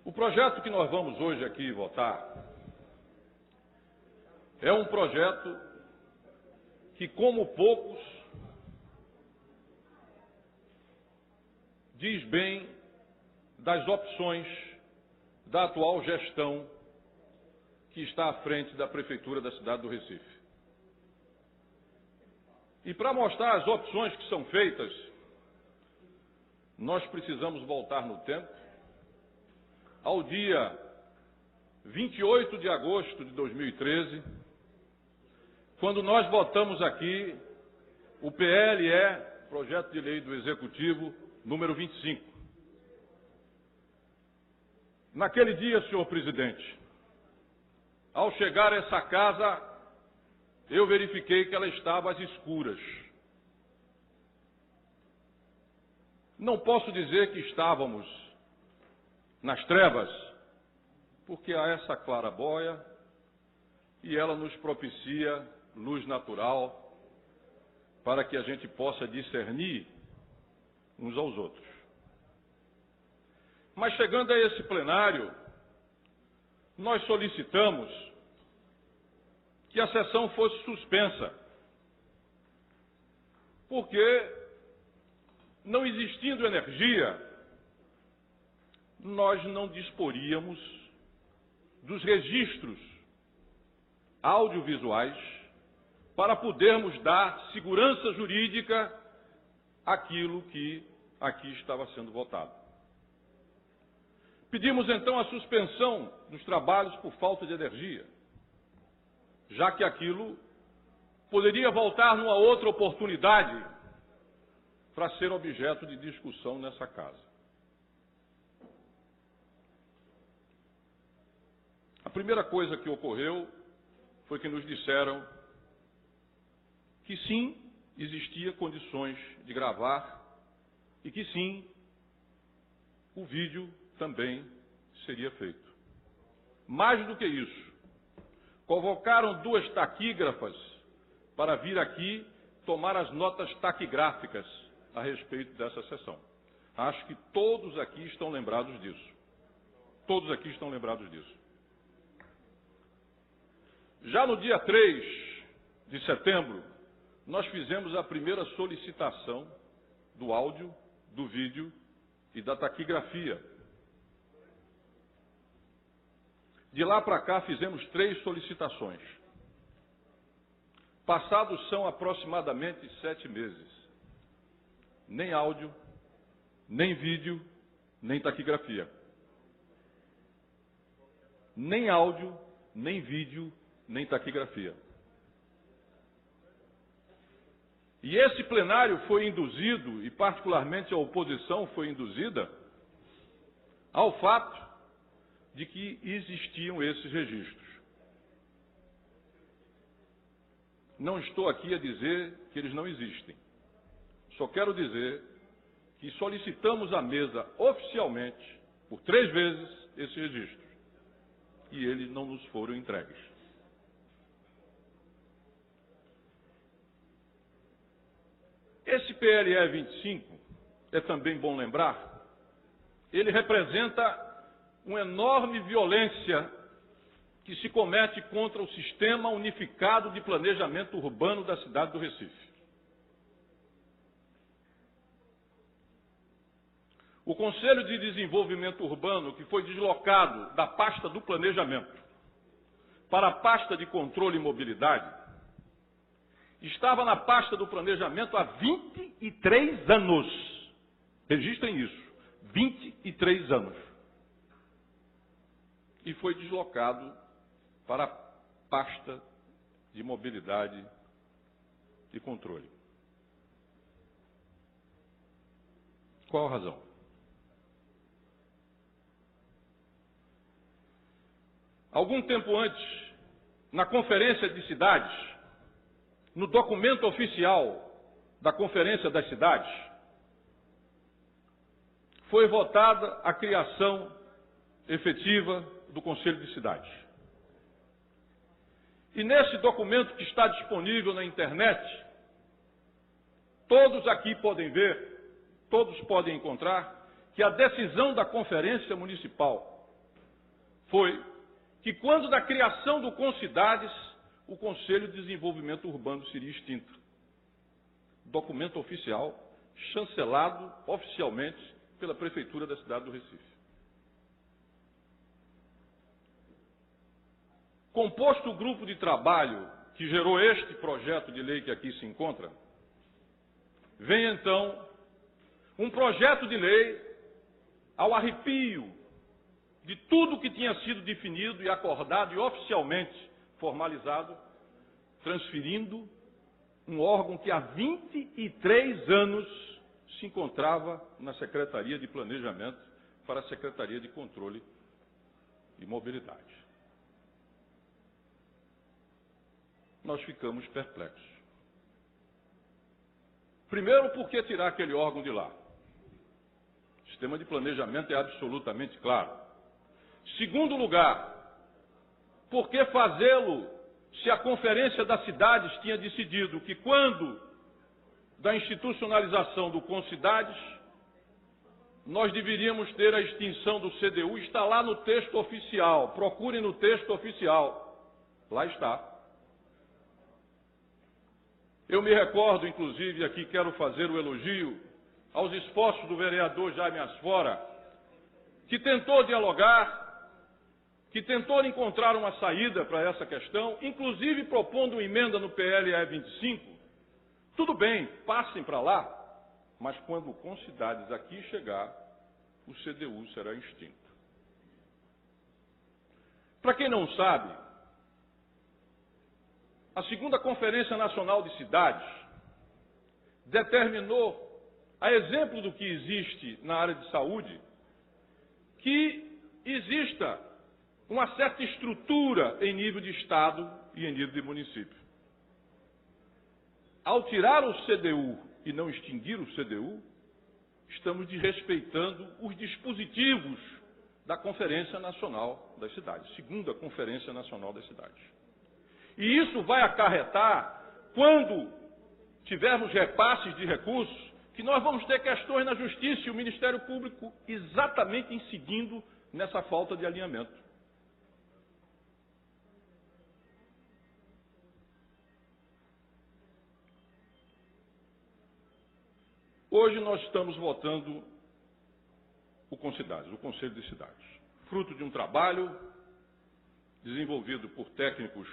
O projeto que nós vamos hoje aqui votar é um projeto que, como poucos, diz bem das opções da atual gestão que está à frente da Prefeitura da cidade do Recife. E para mostrar as opções que são feitas, nós precisamos voltar no tempo ao dia 28 de agosto de 2013, quando nós votamos aqui o PLE, Projeto de Lei do Executivo, número 25. Naquele dia, senhor presidente, ao chegar a essa casa, eu verifiquei que ela estava às escuras. Não posso dizer que estávamos nas trevas, porque há essa clarabóia e ela nos propicia luz natural para que a gente possa discernir uns aos outros. Mas chegando a esse plenário, nós solicitamos que a sessão fosse suspensa, porque, não existindo energia, nós não disporíamos dos registros audiovisuais para podermos dar segurança jurídica àquilo que aqui estava sendo votado. Pedimos então a suspensão dos trabalhos por falta de energia, já que aquilo poderia voltar numa outra oportunidade para ser objeto de discussão nessa casa. A primeira coisa que ocorreu foi que nos disseram que sim, existia condições de gravar e que sim, o vídeo também seria feito. Mais do que isso, convocaram 2 taquígrafas para vir aqui tomar as notas taquigráficas a respeito dessa sessão. Acho que todos aqui estão lembrados disso. Todos aqui estão lembrados disso. Já no dia 3 de setembro, nós fizemos a primeira solicitação do áudio, do vídeo e da taquigrafia. De lá para cá, fizemos 3 solicitações. Passados são aproximadamente 7 meses. Nem áudio, nem vídeo, nem taquigrafia. Nem áudio, nem vídeo, nem taquigrafia. E esse plenário foi induzido, e particularmente a oposição foi induzida, ao fato de que existiam esses registros. Não estou aqui a dizer que eles não existem. Só quero dizer que solicitamos à mesa oficialmente, por 3 vezes, esses registros. E eles não nos foram entregues. Esse PLE 25, é também bom lembrar, ele representa uma enorme violência que se comete contra o Sistema Unificado de Planejamento Urbano da cidade do Recife. O Conselho de Desenvolvimento Urbano, que foi deslocado da pasta do planejamento para a pasta de controle e mobilidade, estava na pasta do planejamento há 23 anos. Registrem isso, 23 anos. E foi deslocado para a pasta de mobilidade e controle. Qual a razão? Algum tempo antes, na Conferência de Cidades, no documento oficial da Conferência das Cidades, foi votada a criação efetiva do Conselho de Cidades. E nesse documento que está disponível na internet, todos aqui podem ver, todos podem encontrar, que a decisão da Conferência Municipal foi que, quando da criação do Concidades, o Conselho de Desenvolvimento Urbano seria extinto. Documento oficial, chancelado oficialmente pela Prefeitura da cidade do Recife. Composto o grupo de trabalho que gerou este projeto de lei que aqui se encontra, vem então um projeto de lei ao arrepio de tudo que tinha sido definido e acordado e oficialmente formalizado, transferindo um órgão que há 23 anos se encontrava na Secretaria de Planejamento para a Secretaria de Controle e Mobilidade. Nós ficamos perplexos. Primeiro, por que tirar aquele órgão de lá? O sistema de planejamento é absolutamente claro. Segundo lugar, por que fazê-lo se a Conferência das Cidades tinha decidido que, quando da institucionalização do Concidades, nós deveríamos ter a extinção do CDU? Está lá no texto oficial. Procurem no texto oficial. Lá está. Eu me recordo, inclusive, aqui quero fazer o elogio aos esforços do vereador Jaime Asfora, que tentou dialogar, que tentou encontrar uma saída para essa questão, inclusive propondo uma emenda no PLE 25. Tudo bem, passem para lá, mas quando o Concidades aqui chegar, o CDU será extinto. Para quem não sabe, a segunda Conferência Nacional de Cidades determinou, a exemplo do que existe na área de saúde, que exista uma certa estrutura em nível de Estado e em nível de município. Ao tirar o CDU e não extinguir o CDU, estamos desrespeitando os dispositivos da Conferência Nacional das Cidades, segunda Conferência Nacional das Cidades. E isso vai acarretar, quando tivermos repasses de recursos, que nós vamos ter questões na Justiça e o Ministério Público exatamente incidindo nessa falta de alinhamento. Hoje nós estamos votando o Concidades, o Conselho de Cidades, fruto de um trabalho desenvolvido por técnicos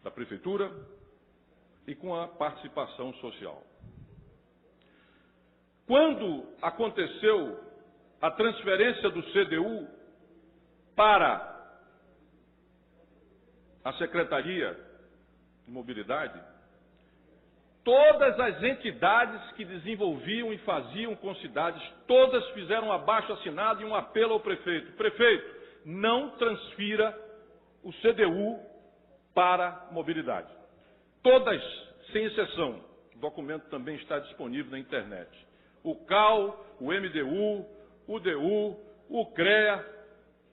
da Prefeitura e com a participação social. Quando aconteceu a transferência do CDU para a Secretaria de Mobilidade, todas as entidades que desenvolviam e faziam Concidades, todas fizeram um abaixo-assinado e um apelo ao prefeito. Prefeito, não transfira o CDU para mobilidade. Todas, sem exceção. O documento também está disponível na internet. O CAL, o MDU, o DU, o CREA,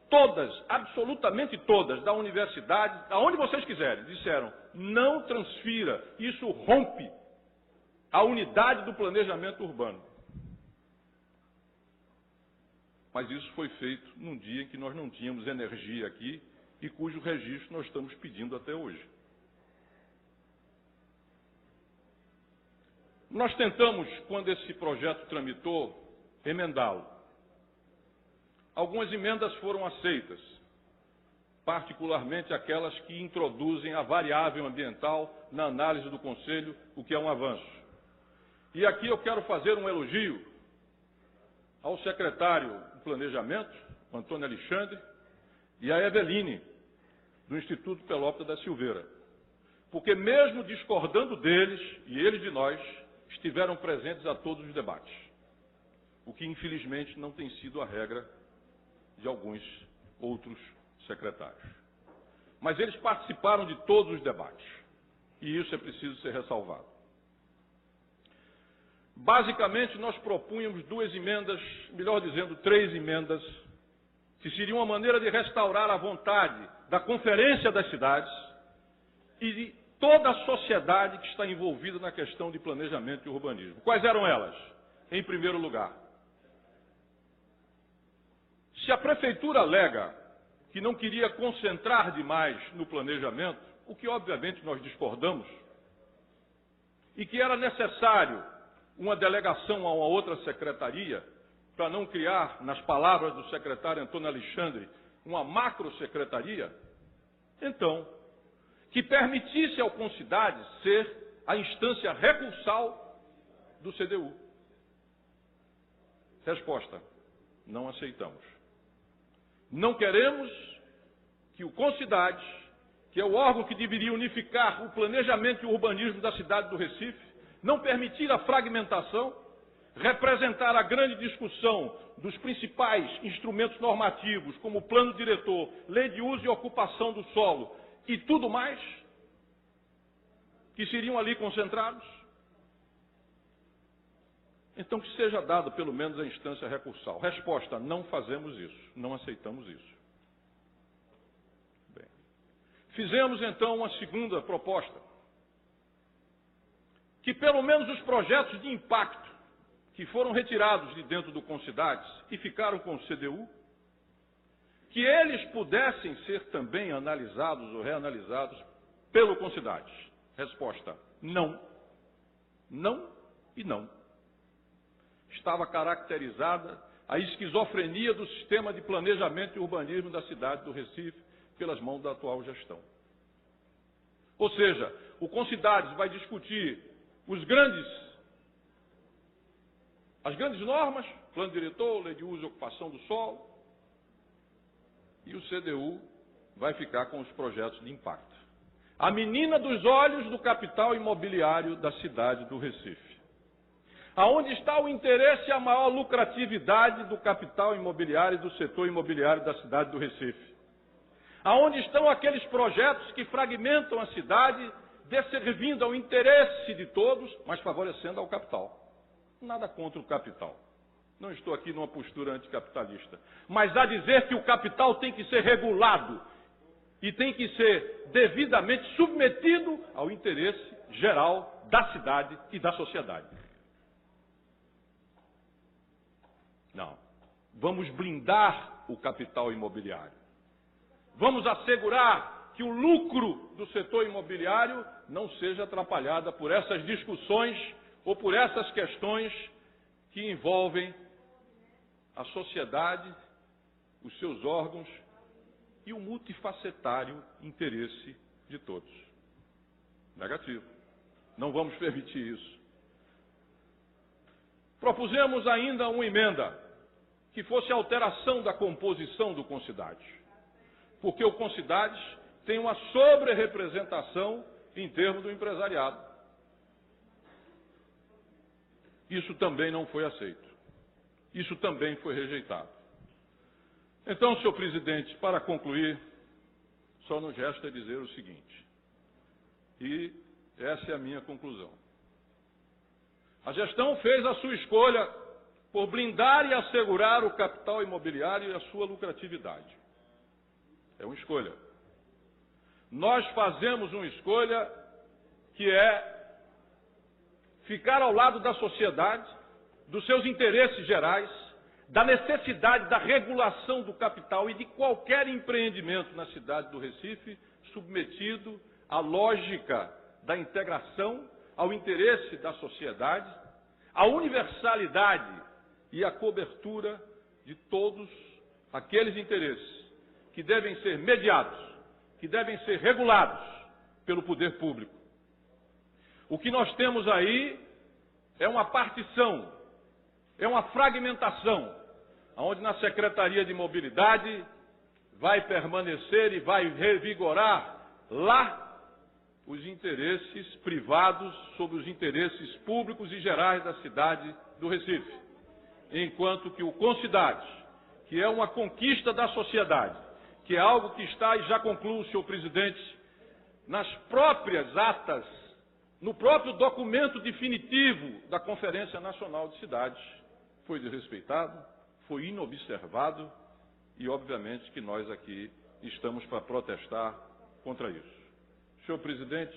todas, absolutamente todas, da universidade, aonde vocês quiserem, disseram, não transfira, isso rompe a unidade do planejamento urbano. Mas isso foi feito num dia em que nós não tínhamos energia aqui e cujo registro nós estamos pedindo até hoje. Nós tentamos, quando esse projeto tramitou, emendá-lo. Algumas emendas foram aceitas, particularmente aquelas que introduzem a variável ambiental na análise do Conselho, o que é um avanço. E aqui eu quero fazer um elogio ao secretário de Planejamento, Antônio Alexandre, e a Eveline, do Instituto Pelópita da Silveira. Porque mesmo discordando deles, e eles de nós, estiveram presentes a todos os debates. O que, infelizmente, não tem sido a regra de alguns outros secretários. Mas eles participaram de todos os debates. E isso é preciso ser ressalvado. Basicamente, nós propunhamos duas emendas, melhor dizendo, 3 emendas, que seria uma maneira de restaurar a vontade da Conferência das Cidades e de toda a sociedade que está envolvida na questão de planejamento e urbanismo. Quais eram elas? Em primeiro lugar, se a Prefeitura alega que não queria concentrar demais no planejamento, o que obviamente nós discordamos, e que era necessário uma delegação a uma outra secretaria, para não criar, nas palavras do secretário Antônio Alexandre, uma macrosecretaria, então, que permitisse ao Concidade ser a instância recursal do CDU. Resposta: não aceitamos. Não queremos que o Concidade, que é o órgão que deveria unificar o planejamento e o urbanismo da cidade do Recife, não permitir a fragmentação, representar a grande discussão dos principais instrumentos normativos, como o plano diretor, lei de uso e ocupação do solo e tudo mais, que seriam ali concentrados. Então que seja dado pelo menos a instância recursal. Resposta: não fazemos isso, não aceitamos isso. Bem, fizemos então uma segunda proposta, que pelo menos os projetos de impacto que foram retirados de dentro do Concidades e ficaram com o CDU, que eles pudessem ser também analisados ou reanalisados pelo Concidades. Resposta: não. Não e não. Estava caracterizada a esquizofrenia do sistema de planejamento e urbanismo da cidade do Recife pelas mãos da atual gestão. Ou seja, o Concidades vai discutir as grandes normas, plano diretor, lei de uso e ocupação do solo, e o CDU vai ficar com os projetos de impacto. A menina dos olhos do capital imobiliário da cidade do Recife. Aonde está o interesse e a maior lucratividade do capital imobiliário e do setor imobiliário da cidade do Recife? Aonde estão aqueles projetos que fragmentam a cidade, desservindo ao interesse de todos, mas favorecendo ao capital? Nada contra o capital. Não estou aqui numa postura anticapitalista. Mas a dizer que o capital tem que ser regulado e tem que ser devidamente submetido ao interesse geral da cidade e da sociedade. Não. Vamos blindar o capital imobiliário. Vamos assegurar que o lucro do setor imobiliário não seja atrapalhado por essas discussões ou por essas questões que envolvem a sociedade, os seus órgãos e o multifacetário interesse de todos. Negativo. Não vamos permitir isso. Propusemos ainda uma emenda que fosse a alteração da composição do Concidades, porque o Concidades tem uma sobre-representação em termos do empresariado. Isso também não foi aceito. Isso também foi rejeitado. Então, senhor presidente, para concluir, só nos resta dizer o seguinte, e essa é a minha conclusão. A gestão fez a sua escolha por blindar e assegurar o capital imobiliário e a sua lucratividade. É uma escolha. Nós fazemos uma escolha que é ficar ao lado da sociedade, dos seus interesses gerais, da necessidade da regulação do capital e de qualquer empreendimento na cidade do Recife, submetido à lógica da integração, ao interesse da sociedade, à universalidade e à cobertura de todos aqueles interesses que devem ser mediados, que devem ser regulados pelo poder público. O que nós temos aí é uma partição, é uma fragmentação, onde na Secretaria de Mobilidade vai permanecer e vai revigorar lá os interesses privados sobre os interesses públicos e gerais da cidade do Recife. Enquanto que o Concidades, que é uma conquista da sociedade, que é algo que está, e já concluo, senhor presidente, nas próprias atas, no próprio documento definitivo da Conferência Nacional de Cidades, foi desrespeitado, foi inobservado e, obviamente, que nós aqui estamos para protestar contra isso. Senhor presidente,